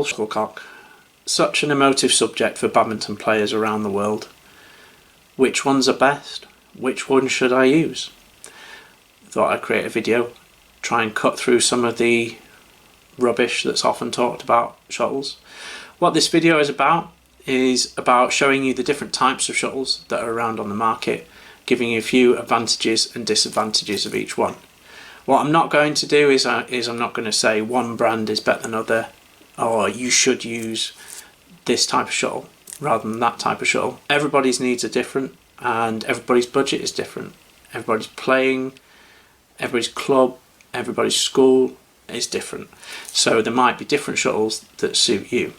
Shuttlecock. Such an emotive subject for badminton players around the world. Which ones are best? Which one should I use? Thought I'd create a video, try and cut through some of the rubbish that's often talked about shuttles. What this video is about showing you the different types of shuttles that are around on the market, giving you a few advantages and disadvantages of each one. What I'm not going to do is I'm not going to say one brand is better than other, or you should use this type of shuttle rather than that type of shuttle. Everybody's needs are different and everybody's budget is different. Everybody's playing, everybody's club, everybody's school is different. So there might be different shuttles that suit you.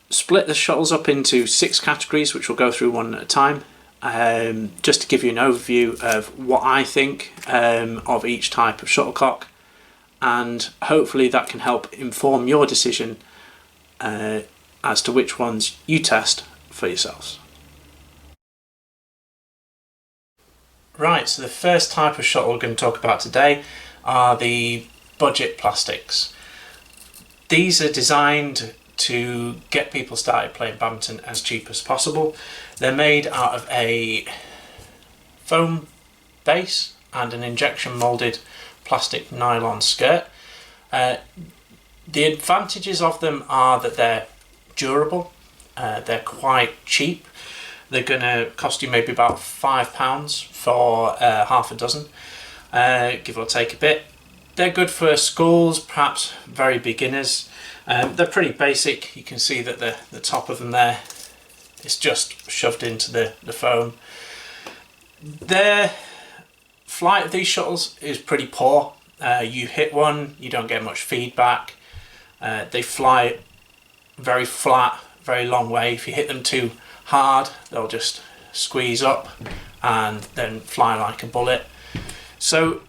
Split the shuttles up into 6 categories, which we'll go through one at a time. Just to give you an overview of what I think of each type of shuttlecock, and hopefully that can help inform your decision as to which ones you test for yourselves. Right, so the first type of shuttle we're going to talk about today are the budget plastics. These are designed to get people started playing badminton as cheap as possible. They're made out of a foam base and an injection molded plastic nylon skirt. The advantages of them are that they're durable, they're quite cheap. They're going to cost you maybe about £5 for half a dozen, give or take a bit. They're good for schools, perhaps very beginners. They're pretty basic. You can see that the top of them there is just shoved into the foam. The flight of these shuttles is pretty poor. You hit one, you don't get much feedback. They fly very flat, very long way. If you hit them too hard, they'll just squeeze up and then fly like a bullet. So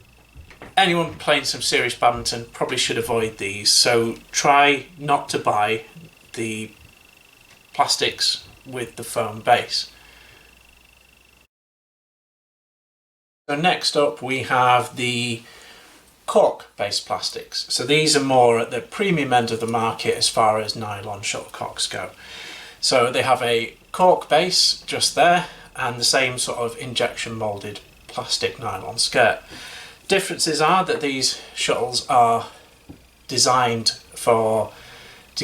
anyone playing some serious badminton probably should avoid these. So try not to buy the plastics with the foam base. So next up we have the cork based plastics. So these are more at the premium end of the market as far as nylon shuttlecocks go. So they have a cork base just there and the same sort of injection molded plastic nylon skirt. Differences are that these shuttles are designed to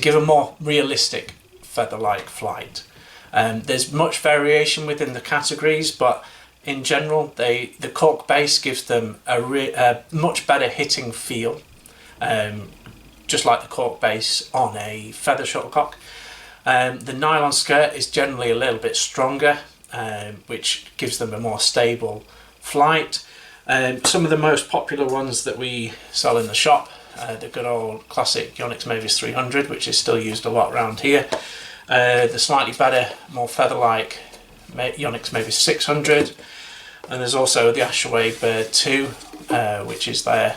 give a more realistic feather-like flight. There's much variation within the categories, but in general the cork base gives them a much better hitting feel, just like the cork base on a feather shuttlecock. The nylon skirt is generally a little bit stronger, which gives them a more stable flight. Some of the most popular ones that we sell in the shop, the good old classic Yonex Mavis 300, which is still used a lot around here. The slightly better, more feather-like Yonex Mavis 600, and there's also the Ashaway Bird 2, which is their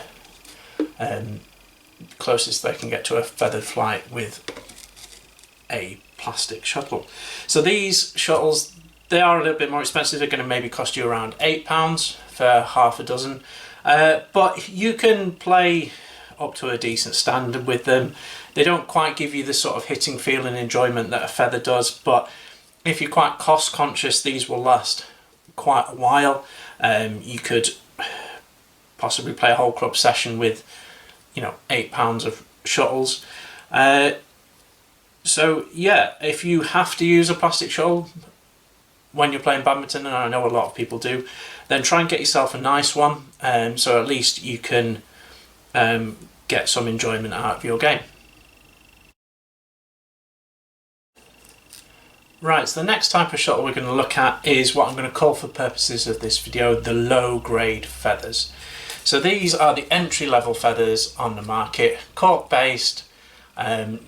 closest they can get to a feathered flight with a plastic shuttle. So these shuttles, they are a little bit more expensive. They're going to maybe cost you around £8 for half a dozen, but you can play up to a decent standard with them. They don't quite give you the sort of hitting feel and enjoyment that a feather does, but if you're quite cost conscious, these will last quite a while. You could possibly play a whole club session with, you know, £8 of shuttles. So yeah, if you have to use a plastic shuttle when you're playing badminton, and I know a lot of people do, then try and get yourself a nice one, so at least you can get some enjoyment out of your game. Right, so the next type of shuttle we're going to look at is what I'm going to call, for purposes of this video, the low grade feathers. So these are the entry level feathers on the market, cork based,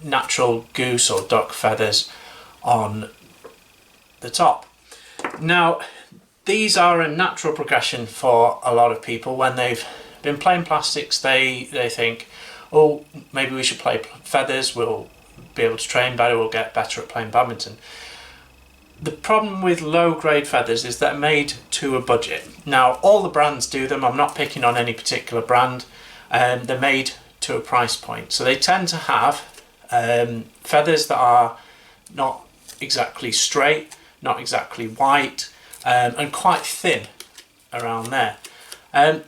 natural goose or duck feathers on the top. Now these are a natural progression for a lot of people. When they've been playing plastics, they think, oh, maybe we should play feathers, we'll be able to train better, we'll get better at playing badminton. The problem with low grade feathers is they're made to a budget. Now all the brands do them, I'm not picking on any particular brand, they're made to a price point. So they tend to have feathers that are not exactly straight, not exactly white, and quite thin around there,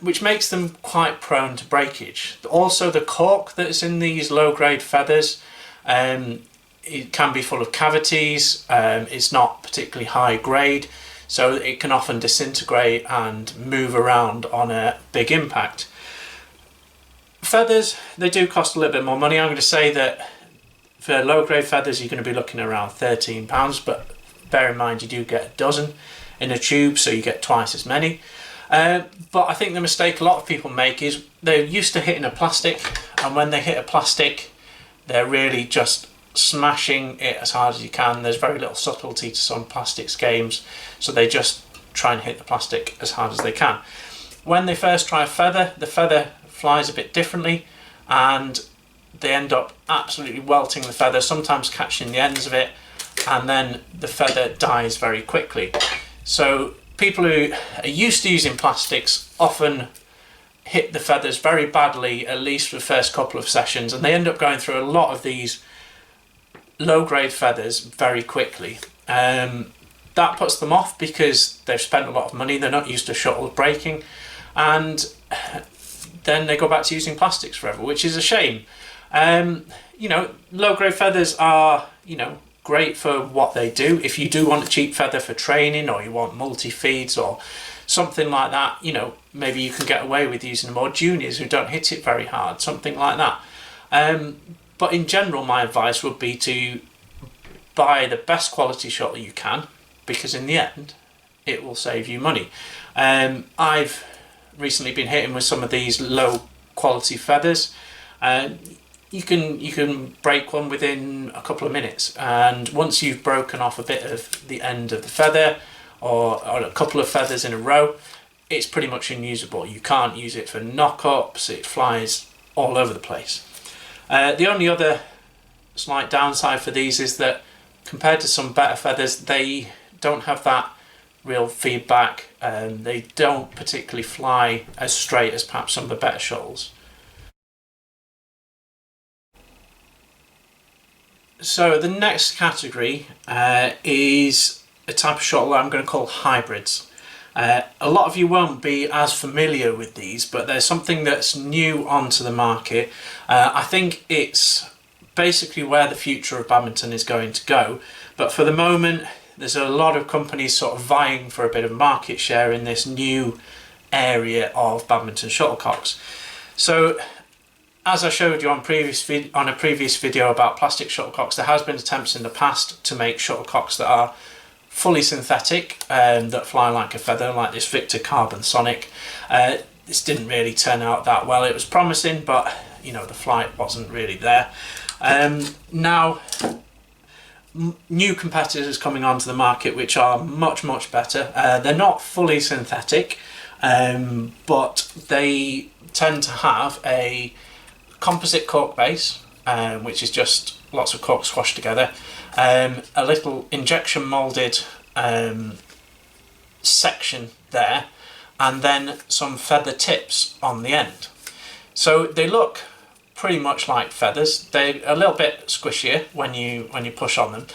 which makes them quite prone to breakage. Also, the cork that's in these low-grade feathers, it can be full of cavities. It's not particularly high grade, so it can often disintegrate and move around on a big impact. Feathers, they do cost a little bit more money. I'm going to say that for low-grade feathers you're going to be looking around £13, but bear in mind you do get a dozen in a tube, so you get twice as many. But I think the mistake a lot of people make is they're used to hitting a plastic, and when they hit a plastic they're really just smashing it as hard as you can. There's very little subtlety to some plastics games, so they just try and hit the plastic as hard as they can. When they first try a feather, the feather flies a bit differently, and they end up absolutely welting the feather, sometimes catching the ends of it, and then the feather dies very quickly. So people who are used to using plastics often hit the feathers very badly, at least for the first couple of sessions, and they end up going through a lot of these low-grade feathers very quickly. That puts them off because they've spent a lot of money, they're not used to shuttles breaking, and then they go back to using plastics forever, which is a shame. You know, low-grade feathers are, you know, great for what they do. If you do want a cheap feather for training, or you want multi-feeds or something like that, you know, maybe you can get away with using more juniors who don't hit it very hard, something like that. But in general, my advice would be to buy the best quality shuttle you can, because in the end it will save you money. I've recently been hitting with some of these low quality feathers, and you can break one within a couple of minutes, and once you've broken off a bit of the end of the feather, or a couple of feathers in a row, it's pretty much unusable. You can't use it for knock-ups, it flies all over the place. The only other slight downside for these is that compared to some better feathers, they don't have that real feedback, and they don't particularly fly as straight as perhaps some of the better shuttles. So the next category is a type of shuttle that I'm going to call hybrids. A lot of you won't be as familiar with these, but there's something that's new onto the market. I think it's basically where the future of badminton is going to go, but for the moment there's a lot of companies sort of vying for a bit of market share in this new area of badminton shuttlecocks. So as I showed you on a previous video about plastic shuttlecocks, there has been attempts in the past to make shuttlecocks that are fully synthetic, that fly like a feather, like this Victor Carbon Sonic. This didn't really turn out that well. It was promising, but you know, the flight wasn't really there. Now new competitors coming onto the market which are much better. They're not fully synthetic, but they tend to have a composite cork base, which is just lots of cork squashed together, a little injection moulded section there, and then some feather tips on the end. So they look pretty much like feathers. They're a little bit squishier when you push on them,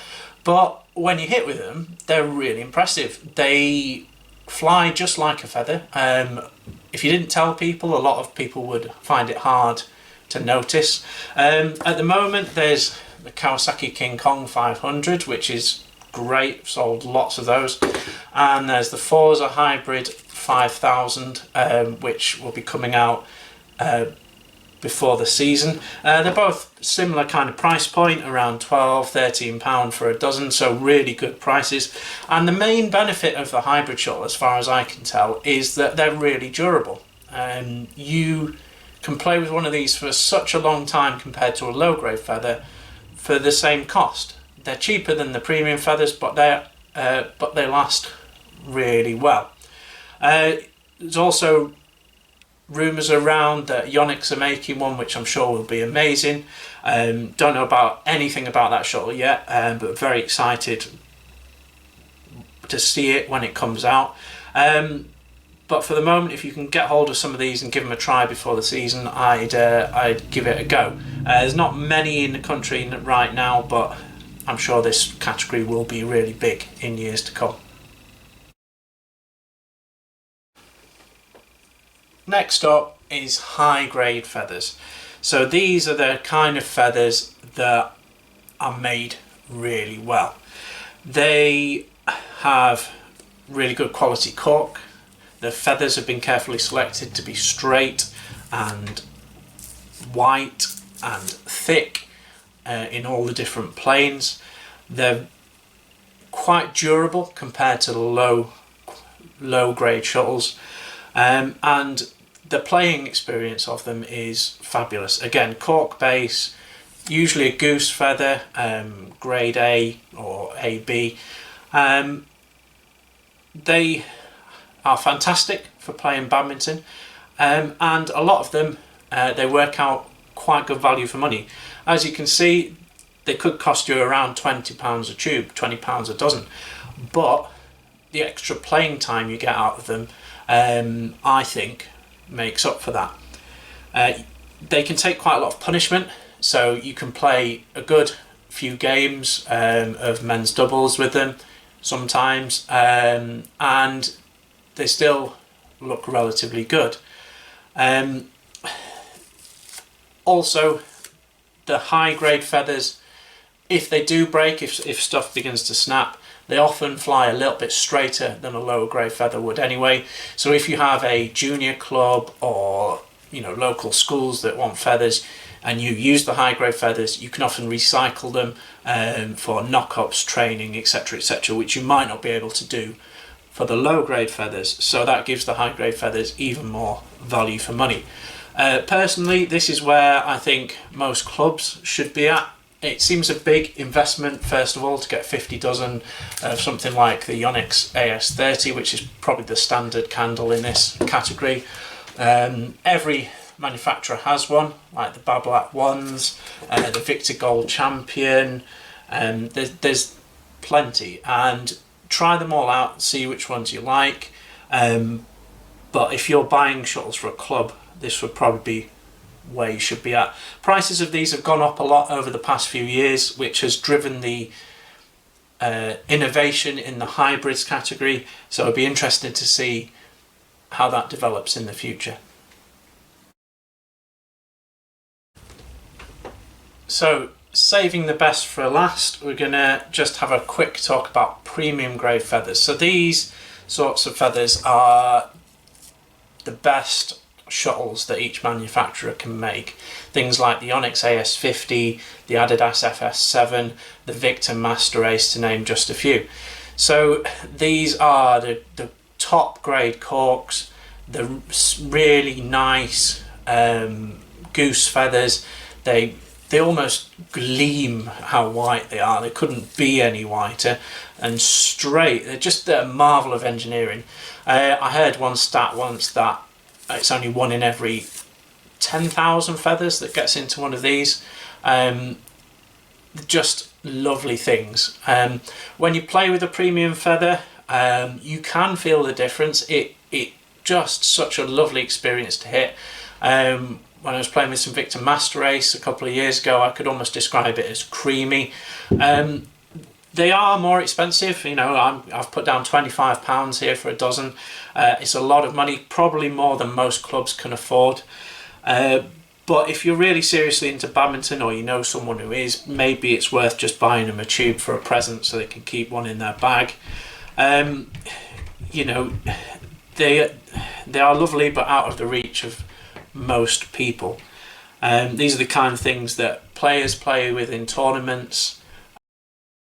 but when you hit with them, they're really impressive. They fly just like a feather. If you didn't tell people, a lot of people would find it hard to notice. At the moment there's the Kawasaki King Kong 500, which is great, sold lots of those, and there's the Forza Hybrid 5000, which will be coming out before the season. They're both similar kind of price point, around £12–13 for a dozen, so really good prices. And the main benefit of the hybrid shuttle, as far as I can tell, is that they're really durable. You can play with one of these for such a long time compared to a low grade feather for the same cost. They're cheaper than the premium feathers, but they last really well. There's also rumours around that Yonex are making one, which I'm sure will be amazing. Don't know about anything about that shuttle yet, but very excited to see it when it comes out. But for the moment, if you can get hold of some of these and give them a try before the season, I'd give it a go. There's not many in the country right now, but I'm sure this category will be really big in years to come. Next up is high grade feathers. So these are the kind of feathers that are made really well. They have really good quality cork. The feathers have been carefully selected to be straight and white and thick in all the different planes. They're quite durable compared to the low grade shuttles, and the playing experience of them is fabulous. Again, cork base, usually a goose feather, grade A or AB. They are fantastic for playing badminton, and a lot of them they work out quite good value for money. As you can see, they could cost you around £20 a tube, £20 a dozen, but the extra playing time you get out of them, I think, makes up for that. They can take quite a lot of punishment, so you can play a good few games of men's doubles with them sometimes, and they still look relatively good. Also, the high grade feathers, if they do break, if stuff begins to snap, they often fly a little bit straighter than a lower grade feather would anyway. So if you have a junior club or local schools that want feathers and you use the high grade feathers, you can often recycle them for knock-ups, training, etc., etc., which you might not be able to do for the low grade feathers. So that gives the high grade feathers even more value for money. Personally, this is where I think most clubs should be at. It seems a big investment, first of all, to get 50 dozen of something like the Onyx AS30, which is probably the standard candle in this category. Every manufacturer has one, like the Babolat ones, the Victor Gold Champion. There's plenty, and try them all out, see which ones you like. But if you're buying shuttles for a club, this would probably be where you should be at. Prices of these have gone up a lot over the past few years, which has driven the innovation in the hybrids category, so it'll be interesting to see how that develops in the future. So, saving the best for last, we're going to just have a quick talk about premium grade feathers. So these sorts of feathers are the best shuttles that each manufacturer can make. Things like the Onyx AS50, the Adidas FS7, the Victor Master Ace, to name just a few. So these are the top grade corks, the really nice goose feathers. They almost gleam how white they are. They couldn't be any whiter, and straight. They're just a marvel of engineering. I heard one stat once that it's only one in every 10,000 feathers that gets into one of these. Just lovely things. When you play with a premium feather, you can feel the difference. It just such a lovely experience to hit. When I was playing with some Victor Master Ace a couple of years ago, I could almost describe it as creamy. They are more expensive. I've put down £25 here for a dozen. It's a lot of money, probably more than most clubs can afford. But if you're really seriously into badminton, or you know someone who is, maybe it's worth just buying them a tube for a present so they can keep one in their bag. They are lovely, but out of the reach of most people. These are the kind of things that players play with in tournaments.